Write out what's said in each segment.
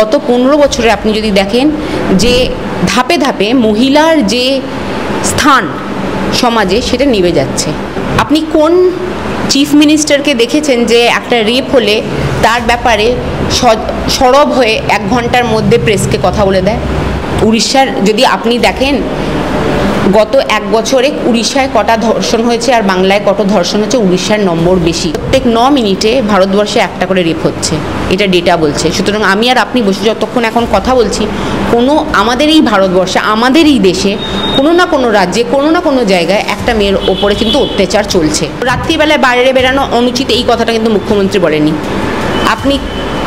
গত 15 বছরে আপনি যদি দেখেন যে ধাপে ধাপে মহিলার যে স্থান সমাজে সেটা নিভে যাচ্ছে। আপনি কোন চিফ মিনিস্টারকে দেখেছেন যে একটা রেপ হলে তার ব্যাপারে সরব হয়ে 1 ঘন্টার মধ্যে প্রেসকে কথা বলে দেয়? উড়িষ্যার যদি আপনি দেখেন গত 1 বছরে উড়িষ্যায় কটা ধর্ষণ হয়েছে আর বাংলায় কত ধর্ষণ হচ্ছে, উড়িষ্যার নম্বর বেশি। প্রত্যেক 9 মিনিটে ভারতবর্ষে একটা করে রেপ হচ্ছে, এটা ডেটা বলছে। সুতরাং আমি আর আপনি বসে যতক্ষণ এখন কথা বলছি, কোনো আমাদের এই ভারতবর্ষে, আমাদের এই দেশে কোনো না কোনো রাজ্যে, কোনো না কোনো জায়গায় একটা মেয়ের ওপরে কিন্তু অত্যাচার চলছে। রাত্রিবেলায় বাইরে বেরানো অনুচিত, এই কথাটা কিন্তু মুখ্যমন্ত্রী বলেনি। আপনি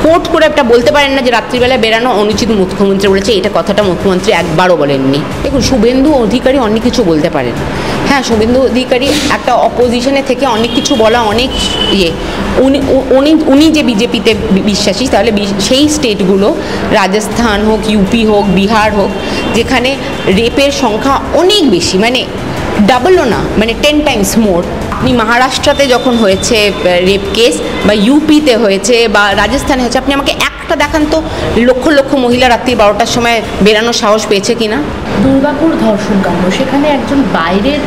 কোর্ট করে একটা বলতে পারেন না যে রাত্রিবেলায় বেরানো অনুচিত মুখ্যমন্ত্রী বলেছে, এটা কথাটা মুখ্যমন্ত্রী একবারও বলেননি। দেখুন, শুভেন্দু অধিকারী অনেক কিছু বলতে পারেন। হ্যাঁ, শুভেন্দু অধিকারী একটা অপোজিশনে থেকে অনেক কিছু বলা, অনেক উনি যে বিজেপিতে বিশ্বাসী, তাহলে সেই স্টেটগুলো রাজস্থান হোক, ইউপি হোক, বিহার হোক, যেখানে রেপের সংখ্যা অনেক বেশি, মানে ডাবলও না, মানে 10 টাইমস মোর। আপনি মহারাষ্ট্রতে যখন হয়েছে রেপ কেস, বা ইউপিতে হয়েছে, বা রাজস্থানে হয়েছে, আপনি আমাকে একটা দেখান তো লক্ষ লক্ষ মহিলা রাত্রি 12টার সময় বেরানোর সাহস পেয়েছে কিনা। দুর্গাপুর ধর্ষণকাণ্ড, সেখানে একজন বাইরের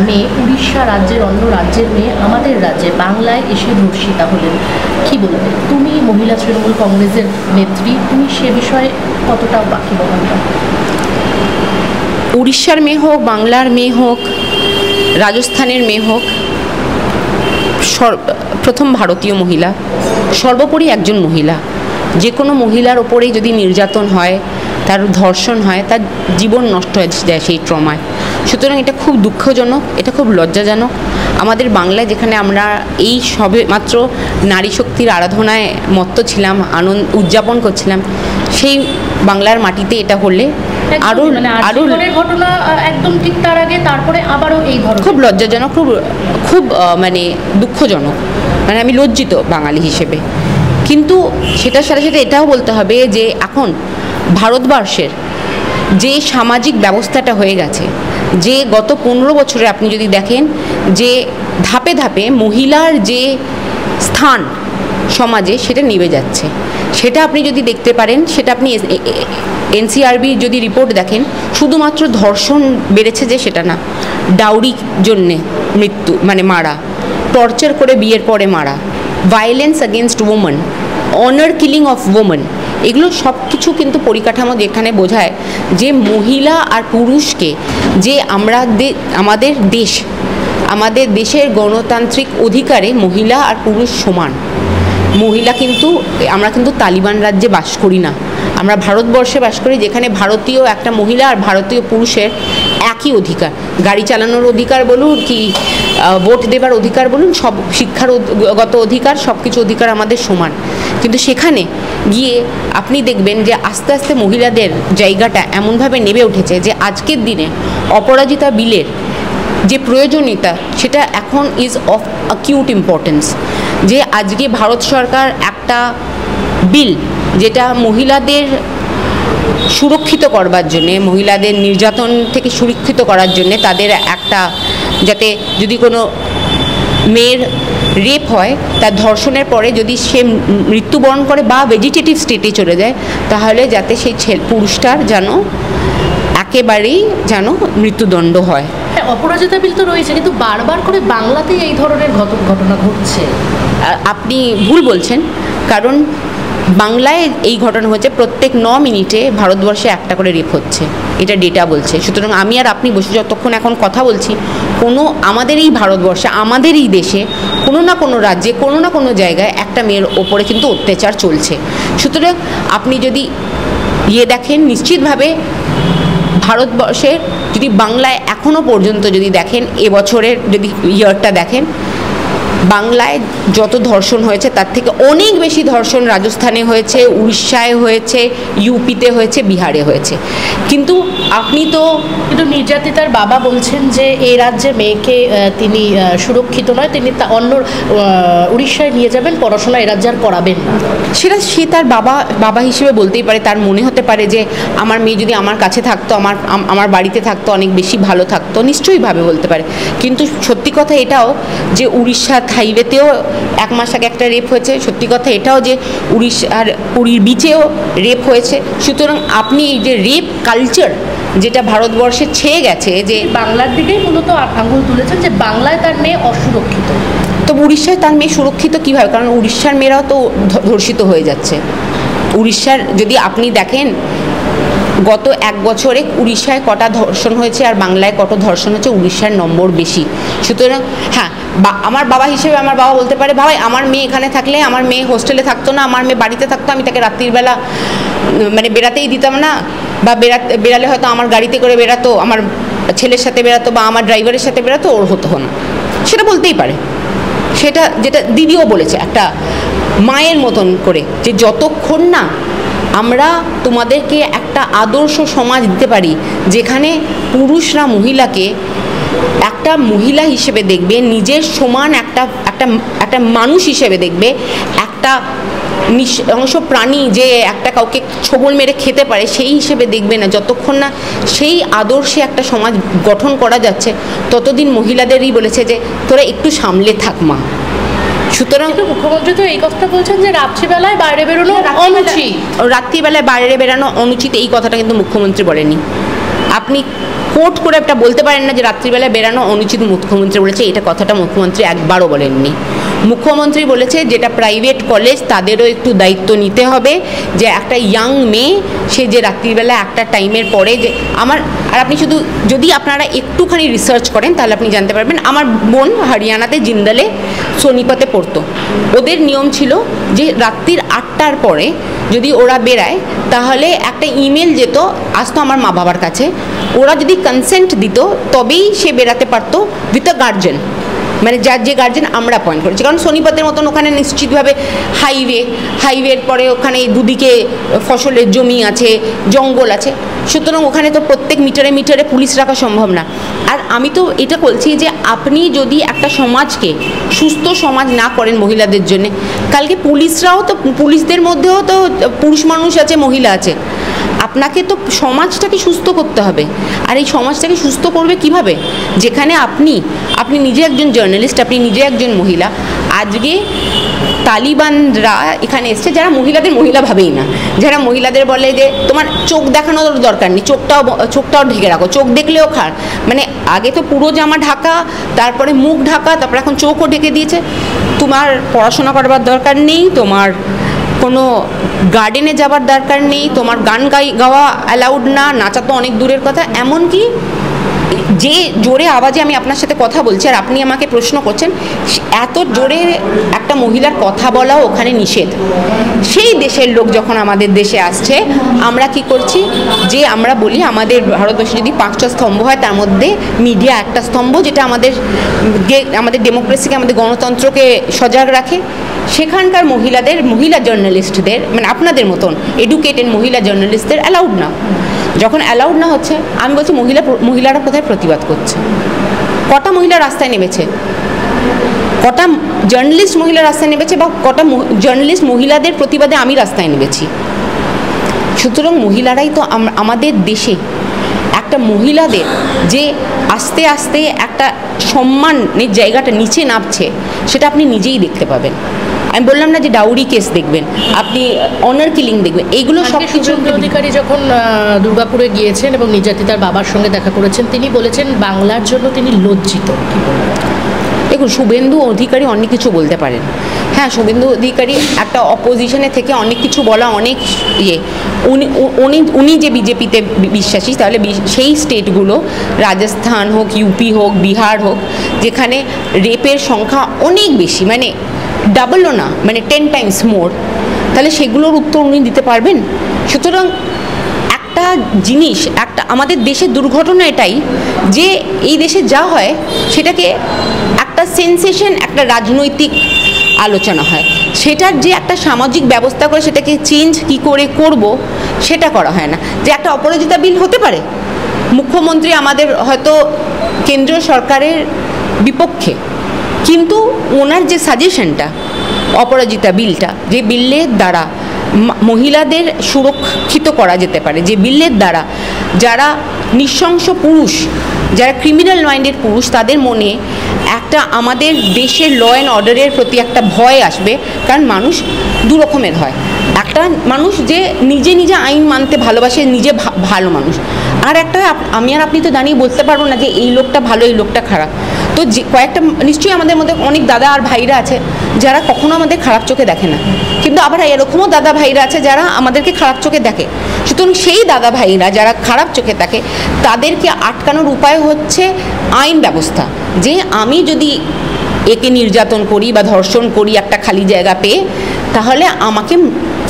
মেয়ে, উড়িষ্যা রাজ্যের, অন্য রাজ্যের মেয়ে আমাদের রাজ্যে বাংলায় এসে ধর্ষিতা হলেন। কি বলবে তুমি, মহিলা তৃণমূল কংগ্রেসের নেত্রী, তুমি সে বিষয়ে কতটা বাকি বলবে? উড়িষ্যার মেয়ে হোক, বাংলার মেয়ে হোক, রাজস্থানের মেয়ে হোক, প্রথম ভারতীয় মহিলা, সর্বোপরি একজন মহিলা। যে কোনো মহিলার ওপরেই যদি নির্যাতন হয়, তার ধর্ষণ হয়, তার জীবন নষ্ট হয়ে যায় সেই ট্রমায়। সুতরাং এটা খুব দুঃখজনক, এটা খুব লজ্জাজনক। আমাদের বাংলায়, যেখানে আমরা এই সবে মাত্র নারী শক্তির আরাধনায় মত্ত ছিলাম, উদযাপন করছিলাম, সেই বাংলার মাটিতে এটা হলে আরও ঘটনা একদম ঠিক তার আগে, তারপরে আবারও এই ধরনের, খুব লজ্জাজনক, খুব মানে দুঃখজনক। মানে আমি লজ্জিত বাঙালি হিসেবে। কিন্তু সেটার সাথে সাথে এটাও বলতে হবে যে এখন ভারতবর্ষের যে সামাজিক ব্যবস্থাটা হয়ে গেছে, যে গত 15 বছরে আপনি যদি দেখেন যে ধাপে ধাপে মহিলার যে স্থান সমাজে সেটা নিভে যাচ্ছে, সেটা আপনি যদি দেখতে পারেন, সেটা আপনি এনসিআরবি যদি রিপোর্ট দেখেন, শুধুমাত্র ধর্ষণ বেড়েছে যে সেটা না, ডাউরি জন্যে মৃত্যু, মানে মারা, টর্চার করে বিয়ের পরে মারা, violence against women, honour killing of women, এগুলো সব কিছু কিন্তু পরিকাঠামো যেখানে বোঝায় যে মহিলা আর পুরুষকে, যে আমাদের দেশের গণতান্ত্রিক অধিকারে মহিলা আর পুরুষ সমান। আমরা কিন্তু তালিবান রাজ্যে বাস করি না, আমরা ভারতবর্ষে বাস করি, যেখানে ভারতীয় একটা মহিলা আর ভারতীয় পুরুষের একই অধিকার। গাড়ি চালানোর অধিকার বলুন, কি ভোট দেবার অধিকার বলুন, সব শিক্ষাগত অধিকার, সব কিছু অধিকার আমাদের সমান। কিন্তু সেখানে গিয়ে আপনি দেখবেন যে আস্তে আস্তে মহিলাদের জায়গাটা এমনভাবে নেমে উঠেছে যে আজকের দিনে অপরাজিতা বিলের যে প্রয়োজনীয়তা, সেটা এখন ইজ অফ অ্যাকিউট ইম্পর্টেন্স। যে আজকে ভারত সরকার একটা বিল, যেটা মহিলাদের সুরক্ষিত করবার জন্যে, মহিলাদের নির্যাতন থেকে সুরক্ষিত করার জন্যে, তাদের একটা, যাতে যদি কোনো মেয়ের রেপ হয়, তার ধর্ষণের পরে যদি সে মৃত্যুবরণ করে বা ভেজিটেটিভ স্টেটে চলে যায়, তাহলে যাতে সেই পুরুষটার যেন একেবারেই যেন মৃত্যুদণ্ড হয়। অপরাজিতা বিল তো রয়েছে, কিন্তু বারবার করে বাংলাতেই এই ধরনের ঘটনা ঘটছে। আপনি ভুল বলছেন, কারণ বাংলায় এই ঘটনা হচ্ছে প্রত্যেক 9 মিনিটে ভারতবর্ষে একটা করে রেপ হচ্ছে, এটা ডেটা বলছে। সুতরাং আমি আর আপনি বসে যতক্ষণ এখন কথা বলছি, কোনো আমাদের এই ভারতবর্ষে, আমাদের এই দেশে কোনো না কোনো রাজ্যে, কোনো না কোনো জায়গায় একটা মেয়ের ওপরে কিন্তু অত্যাচার চলছে। সুতরাং আপনি যদি দেখেন, নিশ্চিতভাবে ভারতবর্ষের যদি বাংলায় এখনও পর্যন্ত যদি দেখেন, এবছরের যদি ইয়ারটা দেখেন, বাংলায় যত ধর্ষণ হয়েছে তার থেকে অনেক বেশি ধর্ষণ রাজস্থানে হয়েছে, উড়িষ্যায় হয়েছে, ইউপিতে হয়েছে, বিহারে হয়েছে। কিন্তু নির্যাতিতার বাবা বলছেন যে এই রাজ্যে মেয়েকে তিনি সুরক্ষিত নয়, তিনি অন্য উড়িষ্যায় নিয়ে যাবেন, পড়াশোনা এ রাজ্যে আর করাবেন না। সেটা সে তার বাবা হিসেবে বলতেই পারে, তার মনে হতে পারে যে আমার মেয়ে যদি আমার কাছে থাকতো, আমার বাড়িতে থাকতো, অনেক বেশি ভালো থাকতো, নিশ্চয়ই ভাবে বলতে পারে। কিন্তু সত্যি কথা এটাও যে উড়িষ্যা হাইওয়েতেও 1 মাস আগে একটা রেপ হয়েছে। সত্যি কথা এটাও যে উড়িষ্যার পুরীর বিচেও রেপ হয়েছে। সুতরাং আপনি এই যে রেপ কালচার যেটা ভারতবর্ষে ছেয়ে গেছে, যে বাংলার দিকেই মূলত আঙুল তুলেছেন যে বাংলায় তার মেয়ে অসুরক্ষিত। তো উড়িষ্যায় তার মেয়ে সুরক্ষিত কীভাবে? কারণ উড়িষ্যার মেয়েরাও তো ধর্ষিত হয়ে যাচ্ছে। উড়িষ্যার যদি আপনি দেখেন গত 1 বছরে উড়িষ্যায় কটা ধর্ষণ হয়েছে আর বাংলায় কত ধর্ষণ হচ্ছে, উড়িষ্যার নম্বর বেশি। সুতরাং হ্যাঁ, আমার বাবা হিসেবে আমার বাবা বলতে পারে, ভাই আমার মেয়ে এখানে থাকলে, আমার মেয়ে হোস্টেলে থাকতো না, আমার মেয়ে বাড়িতে থাকতো, আমি তাকে রাত্রিবেলা মানে বেরাতেই দিতাম না, বা বেরালে হয়তো আমার গাড়িতে করে বেরাতো, আমার ছেলের সাথে বেরাতো বা আমার ড্রাইভারের সাথে বেরাতো, ওর হতো না, সেটা বলতেই পারে। সেটা যেটা দিদিও বলেছে একটা মায়ের মতন করে, যে যতক্ষণ না আমরা তোমাদেরকে একটা আদর্শ সমাজ দিতে পারি যেখানে পুরুষরা মহিলাকে একটা মহিলা হিসেবে দেখবে, নিজের সমান একটা মানুষ হিসেবে দেখবে, একটা নিঃশংস প্রাণী যে একটা কাউকে ছোবল মেরে খেতে পারে সেই হিসেবে দেখবে না, যতক্ষণ না সেই আদর্শে একটা সমাজ গঠন করা যাচ্ছে, ততদিন মহিলাদেরই বলেছে যে তোরা একটু সামলে থাক মা। সুতরাং মুখ্যমন্ত্রী তো এই কথাটা বলছেন যে রাত্রিবেলায় বাইরে বেরোনো অনুচিত। রাত্রিবেলায় বাইরে বেরানো অনুচিত, এই কথাটা কিন্তু মুখ্যমন্ত্রী বলেনি। আপনি কোর্ট করে একটা বলতে পারেন না যে রাত্রিবেলায় বেরানো অনুচিত মুখ্যমন্ত্রী বলেছে, এটা কথাটা মুখ্যমন্ত্রী একবারও বলেননি। মুখ্যমন্ত্রী বলেছে যেটা প্রাইভেট কলেজ তাদেরও একটু দায়িত্ব নিতে হবে, যে একটা ইয়াং মেয়ে সে যে রাত্রিবেলা একটা টাইমের পরে যে আর আপনি শুধু যদি আপনারা একটুখানি রিসার্চ করেন তাহলে আপনি জানতে পারবেন। আমার বোন হরিয়ানাতে জিন্দালে সোনিপতে পড়তো, ওদের নিয়ম ছিল যে রাত্রির 8টার পরে যদি ওরা বেরায় তাহলে একটা ইমেল যেত, আসতো আমার মা বাবার কাছে, ওরা যদি কনসেন্ট দিত তবেই সে বেরাতে পারতো উইথ আ গার্জেন, মানে যার যে গার্জেন আমরা অ্যাপয়েন্ট করেছি। কারণ সোনিপতের মতন ওখানে নিশ্চিতভাবে হাইওয়ের পরে ওখানে দুদিকে ফসলের জমি আছে, জঙ্গল আছে, সুতরাং ওখানে তো প্রত্যেক মিটারে পুলিশ রাখা সম্ভব না। আর আমি তো এটা বলছি যে আপনি যদি একটা সমাজকে সুস্থ সমাজ না করেন মহিলাদের জন্যে, কালকে পুলিশরাও তো, পুলিশদের মধ্যেও তো পুরুষ মানুষ আছে, মহিলা আছে। আপনাকে তো সমাজটাকে সুস্থ করতে হবে। আর এই সমাজটাকে সুস্থ করবে কিভাবে? যেখানে আপনি নিজে একজন জার্নালিস্ট, আপনি নিজে একজন মহিলা। আজকে তালিবানরা এখানে এসছে, যারা মহিলাদের মহিলা ভাবেই না, যারা মহিলাদের বলে যে তোমার চোখ দেখানোর দরকার নেই, চোখটাও ঢেকে রাখো, চোখ দেখলেও মানে আগে তো পুরো জামা ঢাকা, তারপরে মুখ ঢাকা, তারপরে এখন চোখও ঢেকে দিয়েছে। তোমার পড়াশোনা করবার দরকার নেই, তোমার কোনো গার্ডেনে যাবার দরকার নেই, তোমার গান গাওয়া অ্যালাউড না, নাচা তো অনেক দূরের কথা। এমনকি যে জোরে আওয়াজে আমি আপনার সাথে কথা বলছি আর আপনি আমাকে প্রশ্ন করছেন, এত জোরে একটা মহিলার কথা বলাও ওখানে নিষেধ। সেই দেশের লোক যখন আমাদের দেশে আসছে, আমরা কি করছি, যে আমরা বলি আমাদের ভারতবর্ষে যদি 5টা স্তম্ভ হয় তার মধ্যে মিডিয়া একটা স্তম্ভ, যেটা আমাদের ডেমোক্রেসিকে, আমাদের গণতন্ত্রকে সজাগ রাখে। সেখানকার মহিলা জার্নালিস্টদের, মানে আপনাদের মতন এডুকেটেড মহিলা জার্নালিস্টদের অ্যালাউড না। যখন অ্যালাউড না হচ্ছে, আমি বলছি মহিলারা কোথায় প্রতিবাদ করছে? কটা মহিলা রাস্তায় নেমেছে? কটা জার্নালিস্ট মহিলা রাস্তায় নেমেছে? বা কটা জার্নালিস্ট মহিলাদের প্রতিবাদে আমি রাস্তায় নেমেছি? সুতরাং মহিলারাই তো আমাদের দেশে একটা মহিলাদের যে আস্তে আস্তে একটা সম্মানের জায়গাটা নিচে নামছে, সেটা আপনি নিজেই দেখতে পাবেন। আমি বললাম না যে ডাউরি কেস দেখবেন, আপনি অনার কিলিং দেখবেন, এইগুলো সব কিছু। অধিকারী যখন দুর্গাপুরে গিয়েছেন এবং নির্যাতিতার বাবার সঙ্গে দেখা করেছেন, তিনি বলেছেন বাংলার জন্য তিনি লজ্জিত। দেখুন, শুভেন্দু অধিকারী অনেক কিছু বলতে পারেন। হ্যাঁ, শুভেন্দু অধিকারী একটা অপোজিশনে থেকে অনেক কিছু বলা, অনেক উনি যে বিজেপিতে বিশ্বাসী, তাহলে সেই স্টেটগুলো, রাজস্থান হোক, ইউপি হোক, বিহার হোক, যেখানে রেপের সংখ্যা অনেক বেশি, মানে ডাবলও না, মানে 10 টাইমস মোর, তাহলে সেগুলোর উত্তর উনি দিতে পারবেন। সুতরাং একটা জিনিস, আমাদের দেশের দুর্ঘটনা এটাই যে এই দেশে যা হয় সেটাকে একটা সেন্সেশন, একটা রাজনৈতিক আলোচনা হয়, সেটার যে একটা সামাজিক ব্যবস্থা করে সেটাকে চেঞ্জ কি করে করব সেটা করা হয় না। যে একটা অপরাজিতা বিল হতে পারে, মুখ্যমন্ত্রী আমাদের হয়তো কেন্দ্রীয় সরকারের বিপক্ষে, কিন্তু ওনার যে সাজেশনটা, অপরাজিতা বিলটা, যে বিলের দ্বারা মহিলাদের সুরক্ষিত করা যেতে পারে, যে বিলের দ্বারা যারা নৃশংস পুরুষ, যারা ক্রিমিনাল মাইন্ডেড পুরুষ, তাদের মনে একটা আমাদের দেশের ল অ্যান্ড অর্ডারের প্রতি একটা ভয় আসবে। কারণ মানুষ দু রকমের হয়, একটা মানুষ যে নিজে নিজে আইন মানতে ভালোবাসে, নিজে ভালো মানুষ, আর একটা আমি আর আপনি তো দাঁড়িয়ে বলতে পারবো না যে এই লোকটা ভালো এই লোকটা খারাপ। তো যে কয়েকটা নিশ্চয়ই আমাদের মধ্যে অনেক দাদা আর ভাইরা আছে যারা কখনো আমাদের খারাপ চোখে দেখে না, কিন্তু আবার এরকমও দাদা ভাইরা আছে যারা আমাদেরকে খারাপ চোখে দেখে। সুতরাং সেই দাদা ভাইরা যারা খারাপ চোখে দেখে তাদেরকে আটকানোর উপায় হচ্ছে আইন ব্যবস্থা। যে আমি যদি একে নির্যাতন করি বা ধর্ষণ করি একটা খালি জায়গা পেয়ে, তাহলে আমাকে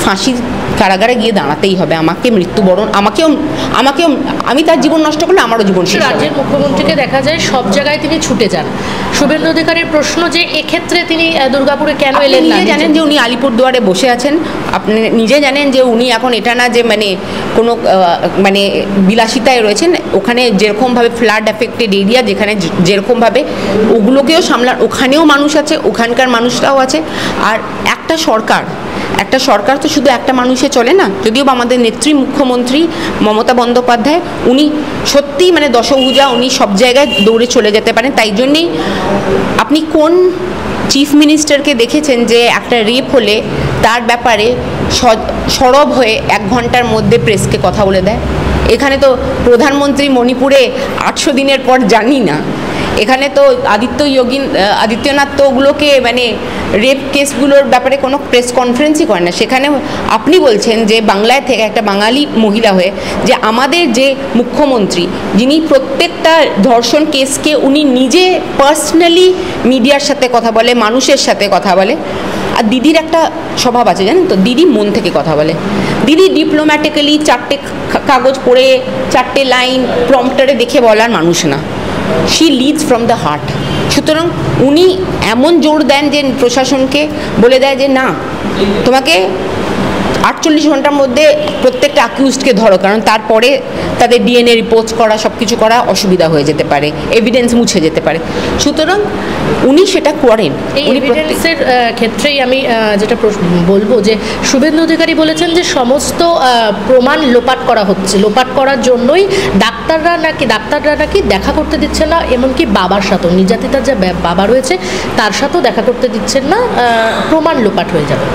ফাঁসির কারাগারে গিয়ে দাঁড়াতেই হবে, আমাকে মৃত্যুবরণ, আমাকেও আমি তার জীবন নষ্ট করলে আমারও জীবন শেষ হবে। রাজ্যের মুখ্যমন্ত্রীকে দেখা যায় সব জায়গায় তিনি ছুটে যান। শুভেন্দু অধিকারীর প্রশ্ন যে এক্ষেত্রে তিনি দুর্গাপুরে কেন এলেন না? নিজে জানেন যে উনি আলিপুরদুয়ারে বসে আছেন, আপনি নিজে জানেন যে উনি এখন এটা না যে কোনো বিলাসিতায় রয়েছেন, ওখানে যেরকমভাবে ফ্লাড এফেক্টেড এরিয়া, যেখানে যেরকমভাবে ওগুলোকেও সামলান, ওখানেও মানুষ আছে, ওখানকার মানুষরাও আছে। আর একটা সরকার তো শুধু একটা মানুষে চলে না, যদিও বা আমাদের নেত্রী মুখ্যমন্ত্রী মমতা বন্দ্যোপাধ্যায় উনি সত্যিই দশভুজা, উনি সব জায়গায় দৌড়ে চলে যেতে পারেন। তাই জন্যেই আপনি কোন চিফ মিনিস্টারকে দেখেছেন যে একটা রেপ হলে তার ব্যাপারে সরব হয়ে 1 ঘন্টার মধ্যে প্রেসকে কথা বলে দেয়? এখানে তো প্রধানমন্ত্রী মণিপুরে 800 দিনের পর জানি না, এখানে তো আদিত্যনাথ তো ওগুলোকে রেপ কেসগুলোর ব্যাপারে কোনো প্রেস কনফারেন্সই করে না। সেখানে আপনি বলছেন যে বাংলায় থেকে একটা বাঙালি মহিলা হয়ে যে আমাদের যে মুখ্যমন্ত্রী, যিনি প্রত্যেকটা ধর্ষণ কেসকে উনি নিজে পার্সোনালি মিডিয়ার সাথে কথা বলে, মানুষের সাথে কথা বলে। আর দিদির একটা স্বভাব আছে জানেন তো, দিদি মন থেকে কথা বলে। দিদি ডিপ্লোম্যাটিক্যালি 4টে কাগজ পড়ে 4টে লাইন প্রম্পটারে দেখে বলার মানুষ না, she leads from the heart. সুতরাং উনি এমন জোর দেন যে প্রশাসনকে বলে দেয় যে না, তোমাকে 48 ঘন্টার মধ্যে প্রত্যেকটা অ্যাকিউজডকে ধরো, কারণ তারপরে তাদের ডিএনএ রিপোর্ট করা, সব কিছু করা অসুবিধা হয়ে যেতে পারে, এভিডেন্স মুছে যেতে পারে। সুতরাং উনি সেটা করেন। এই এভিডেন্সের ক্ষেত্রেই আমি যেটা বলবো যে শুভেন্দু অধিকারী বলেছেন যে সমস্ত প্রমাণ লোপাট করা হচ্ছে, লোপাট করার জন্যই ডাক্তাররা নাকি দেখা করতে দিচ্ছেন না, এমনকি বাবার সাথেও, নির্যাতিতার যে বাবা রয়েছে তার সাথেও দেখা করতে দিচ্ছেন না, প্রমাণ লোপাট হয়ে যাবে।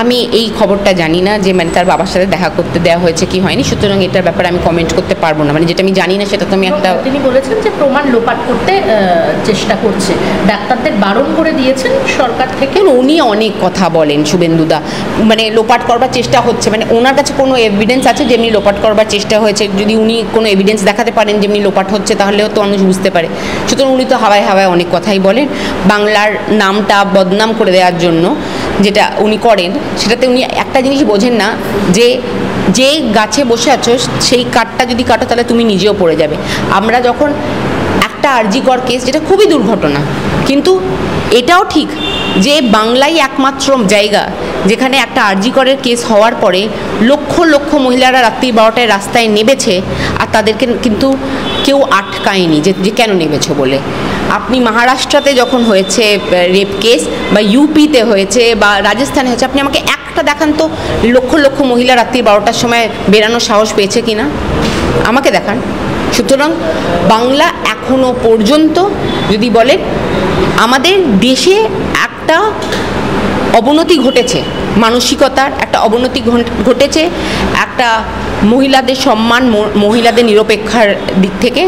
আমি এই খবরটা জানি না যে তার বাবার সাথে দেখা করতে দেওয়া হয়েছে কি হয়নি, সুতরাং এটার ব্যাপারে আমি কমেন্ট করতে পারবো না। যেটা আমি জানি না সেটা তো আমি তিনি বলেছেন যে প্রমাণ লোপাট করতে চেষ্টা করছে, ডাক্তারদের বারণ করে দিয়েছেন সরকার থেকে। উনি অনেক কথা বলেন শুভেন্দুদা, লোপাট করবার চেষ্টা হচ্ছে, ওনার কাছে কোনো এভিডেন্স আছে যেমনি লোপাট করবার চেষ্টা হয়েছে? যদি উনি কোনো এভিডেন্স দেখাতে পারেন যেমনি লোপাট হচ্ছে, তাহলেও তো মানুষ বুঝতে পারে। সুতরাং উনি তো হাওয়ায় হাওয়ায় অনেক কথাই বলেন, বাংলার নামটা বদনাম করে দেওয়ার জন্য যেটা উনি করেন, সেটাতে উনি একটা জিনিস বোঝেন না যে গাছে বসে আছো সেই কাঠটা যদি কাটো তাহলে তুমি নিজেও পড়ে যাবে। আমরা যখন একটা আরজিকর কেস, যেটা খুবই দুর্ঘটনা, কিন্তু এটাও ঠিক যে বাংলাই একমাত্র জায়গা যেখানে একটা আরজিকরের কেস হওয়ার পরে লক্ষ লক্ষ মহিলারা রাত্রি 12টায় রাস্তায় নেমেছে, আর তাদেরকে কিন্তু কেউ আটকায়নি যে কেন নেমেছো বলে। আপনি মহারাষ্ট্রতে যখন হয়েছে রেপ কেস, বা ইউপিতে হয়েছে, বা রাজস্থানে হয়েছে, আপনি আমাকে একটা দেখান তো লক্ষ লক্ষ মহিলা রাত্রি 12টার সময় বেরানোর সাহস পেয়েছে কিনা, আমাকে দেখান। সুতরাং বাংলা এখনো পর্যন্ত যদি বলেন, আমাদের দেশে একটা অবনতি ঘটেছে, মানসিকতার একটা অবনতি ঘটেছে, একটা মহিলাদের সম্মান, মহিলাদের নিরপেক্ষার দিক থেকে,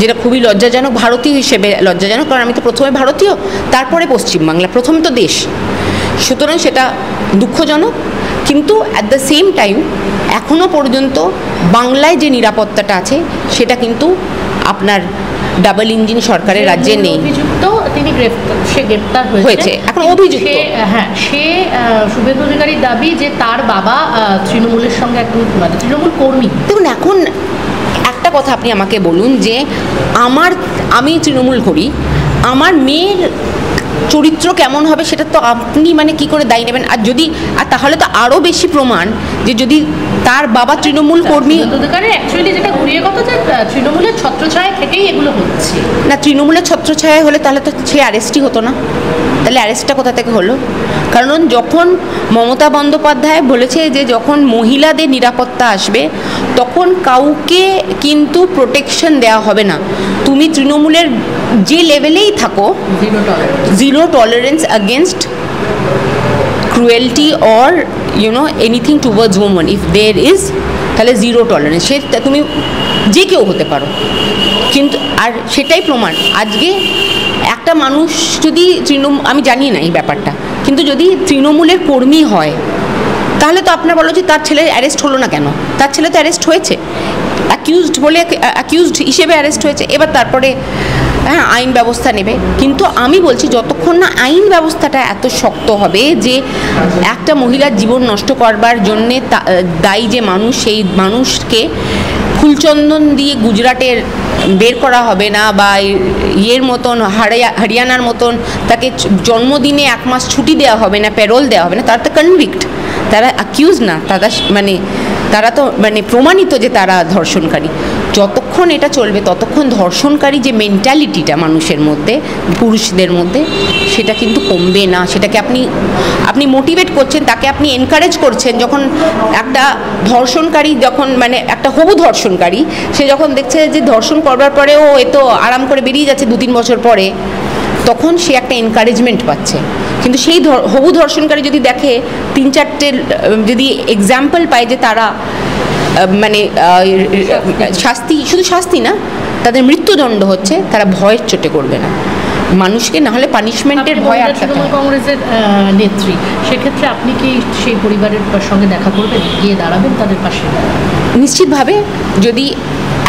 যেটা খুবই লজ্জাজনক, ভারতীয় হিসেবে লজ্জাজনক। কারণ আমি তো প্রথমে ভারতীয়, তারপরে পশ্চিমবাংলা, প্রথম তো দেশ। সুতরাং সেটা দুঃখজনক, কিন্তু অ্যাট দ্য সেম টাইম এখনও পর্যন্ত বাংলায় যে নিরাপত্তাটা আছে সেটা কিন্তু আপনার ডাবল ইঞ্জিন সরকারের রাজ্যে নেই। তিনি গ্রেফতার হয়েছে, এখন অভিযুক্ত। হ্যাঁ, সে শুভেন্দু অধিকারীর দাবি যে তার বাবা তৃণমূলের সঙ্গে একদম তৃণমূল কর্মী। দেখুন, এখন একটা কথা আপনি আমাকে বলুন যে আমি তৃণমূল করি, আমার মেয়ের চরিত্র কেমন হবে সেটা তো আপনি মানে কি করে দায়ী নেবেন? আর যদি আর তাহলে তো আরও বেশি প্রমাণ যে যদি তার বাবা তৃণমূল কর্মী, অ্যাকচুয়ালি যেটা ঘুরিয়ে কথা যে তৃণমূলের ছত্রছায়া থেকেই এগুলো হচ্ছে। না, তৃণমূলের ছত্রছায়া হলে তাহলে তো সে অ্যারেস্টই হতো না। তাহলে অ্যারেস্টটা কোথা থেকে হলো? কারণ যখন মমতা বন্দ্যোপাধ্যায় বলেছে যে যখন মহিলাদের নিরাপত্তা আসবে তখন কাউকে কিন্তু প্রোটেকশন দেওয়া হবে না, তুমি তৃণমূলের যে লেভেলেই থাকো, zero tolerance against cruelty or anything towards women if there is, তাহলে জিরো টলারেন্স, সে তুমি যে কেউ হতে পারো। কিন্তু আর সেটাই প্রমাণ আজকে একটা মানুষ যদি আমি জানি না এই ব্যাপারটা, কিন্তু যদি তৃণমূলের কর্মী হয় তাহলে তো আপনার বলো যে তার ছেলে অ্যারেস্ট হলো না কেন? তার ছেলে তো অ্যারেস্ট হয়েছে, অ্যাকিউজড হিসেবে অ্যারেস্ট হয়েছে, এবার তারপরে হ্যাঁ আইন ব্যবস্থা নেবে। কিন্তু আমি বলছি যতক্ষণ না আইন ব্যবস্থাটা এত শক্ত হবে যে একটা মহিলার জীবন নষ্ট করবার জন্যে দায়ী যে মানুষ, সেই মানুষকে ফুলচন্দন দিয়ে গুজরাটের বের করা হবে না, বা ইয়ের মতন হরিয়ানার মতন তাকে জন্মদিনে 1 মাস ছুটি দেওয়া হবে না, প্যারোল দেওয়া হবে না, তারা তো কনভিক্ট, তারা অ্যাকিউজ না, তারা তো প্রমাণিত যে তারা ধর্ষণকারী। যতক্ষণ এটা চলবে ততক্ষণ ধর্ষণকারী যে মেন্টালিটিটা মানুষের মধ্যে, পুরুষদের মধ্যে, সেটা কিন্তু কমবে না। সেটাকে আপনি মোটিভেট করছেন, তাকে আপনি এনকারেজ করছেন। যখন একটা ধর্ষণকারী যখন একটা হবু ধর্ষণকারী, সে যখন দেখছে যে ধর্ষণ করবার পরেও এ তো আরাম করে বেরিয়ে যাচ্ছে 2-3 বছর পরে, তখন সে একটা এনকারেজমেন্ট পাচ্ছে। কিন্তু সেই হবু ধর্ষণকারী যদি দেখে 3-4টে যদি এক্সাম্পল পায় যে তারা শাস্তি, শুধু শাস্তি না, তাদের মৃত্যুদণ্ড হচ্ছে, তারা ভয়ের চোটে করবে না মানুষকে, না হলে পানিশমেন্টের ভয়। তৃণমূল কংগ্রেসের নেত্রী, সেক্ষেত্রে আপনি কি সেই পরিবারের সঙ্গে দেখা করবেন, গিয়ে দাঁড়াবেন তাদের পাশে? নিশ্চিতভাবে। যদি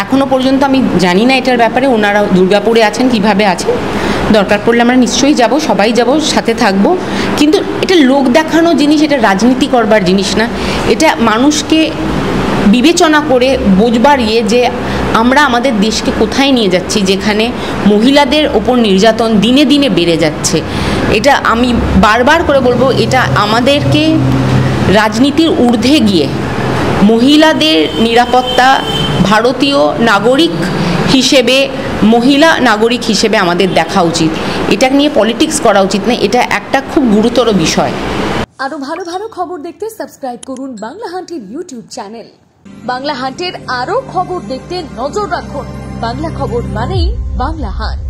এখনও পর্যন্ত আমি জানি না এটার ব্যাপারে, ওনারা দুর্গাপুরে আছেন, কিভাবে আছেন, দরকার পড়লে আমরা নিশ্চয়ই যাব, সবাই যাব, সাথে থাকবো। কিন্তু এটা লোক দেখানো জিনিস, এটা রাজনীতি করবার জিনিস না। এটা মানুষকে বিবেচনা করে বোঝবার যে আমরা আমাদের দেশকে কোথায় নিয়ে যাচ্ছি, যেখানে মহিলাদের ওপর নির্যাতন দিনে দিনে বেড়ে যাচ্ছে। এটা আমি বারবার করে বলবো, এটা আমাদেরকে রাজনীতির ঊর্ধ্বে গিয়ে মহিলাদের নিরাপত্তা, ভারতীয় নাগরিক হিসেবে, মহিলা নাগরিক হিসেবে আমাদের দেখা উচিত। এটা নিয়ে পলিটিক্স করা উচিত না, এটা একটা খুব গুরুতর বিষয়। আরো ভালো ভালো খবর দেখতে সাবস্ক্রাইব করুন বাংলা হান্টের ইউটিউব চ্যানেল। বাংলা হান্টের আরো খবর দেখতে নজর রাখুন। বাংলা খবর মানেই বাংলা হান্ট।